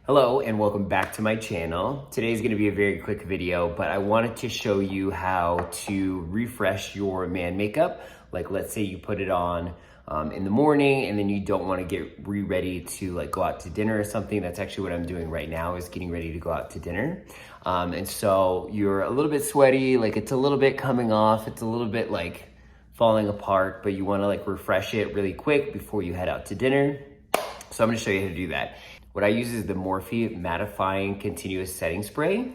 Hello and welcome back to my channel. Today's gonna be a very quick video, but I wanted to show you how to refresh your man makeup. Like let's say you put it on in the morning and then you don't wanna get ready to like go out to dinner or something. That's actually what I'm doing right now, is getting ready to go out to dinner. And so you're a little bit sweaty, like it's a little bit coming off, it's a little bit like falling apart, but you wanna like refresh it really quick before you head out to dinner. So I'm gonna show you how to do that. What I use is the Morphe Mattifying Continuous Setting Spray.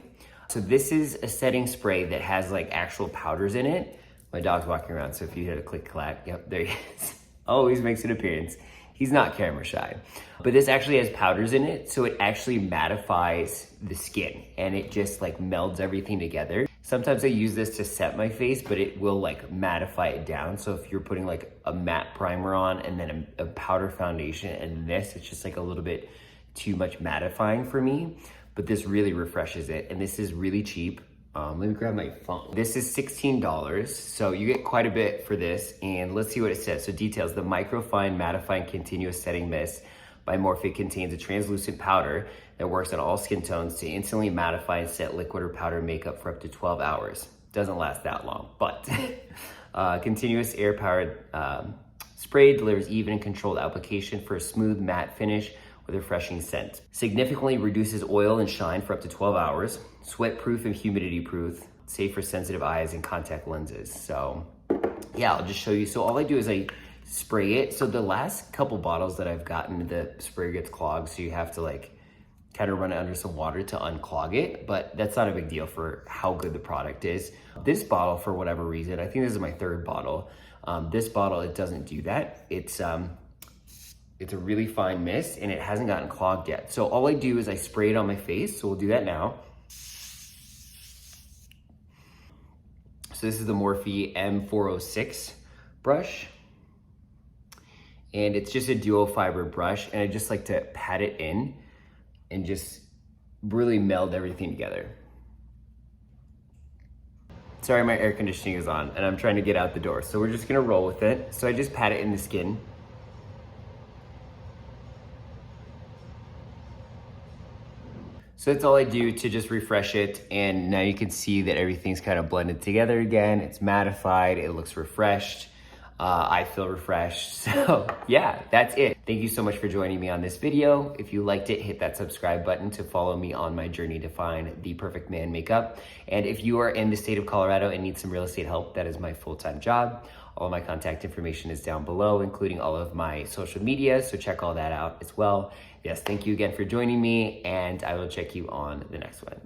So this is a setting spray that has like actual powders in it. My dog's walking around, so if you hear a click clack, yep, there he is. Always makes an appearance. He's not camera shy. But this actually has powders in it, so it actually mattifies the skin and it just like melds everything together. Sometimes I use this to set my face, but it will like mattify it down. So if you're putting like a matte primer on and then a powder foundation and this, it's just like a little bit too much mattifying for me, but this really refreshes it. And this is really cheap. Let me grab my phone. This is $16, so you get quite a bit for this. And let's see what it says. So details: the Microfine Mattifying Continuous Setting Mist by Morphe contains a translucent powder that works on all skin tones to instantly mattify and set liquid or powder makeup for up to 12 hours. Doesn't last that long, but continuous air-powered spray delivers even and controlled application for a smooth matte finish with a refreshing scent. Significantly reduces oil and shine for up to 12 hours. Sweat-proof and humidity-proof. Safe for sensitive eyes and contact lenses. So yeah, I'll just show you. So all I do is I spray it. So the last couple bottles that I've gotten, the sprayer gets clogged, so you have to like kind of run it under some water to unclog it, but that's not a big deal for how good the product is. This bottle, for whatever reason, I think this is my third bottle. This bottle, it doesn't do that. It's a really fine mist and it hasn't gotten clogged yet. So all I do is I spray it on my face. So we'll do that now. So this is the Morphe M406 brush. And it's just a dual fiber brush. And I just like to pat it in and just really meld everything together. Sorry, my air conditioning is on and I'm trying to get out the door. So we're just gonna roll with it. So I just pat it in the skin. So that's all I do to just refresh it, and now you can see that everything's kind of blended together again. It's mattified, it looks refreshed. I feel refreshed, so yeah, that's it. Thank you so much for joining me on this video. If you liked it, hit that subscribe button to follow me on my journey to find the perfect man makeup. And if you are in the state of Colorado and need some real estate help, that is my full-time job. All of my contact information is down below, including all of my social media, so check all that out as well. Yes, thank you again for joining me, and I will check you on the next one.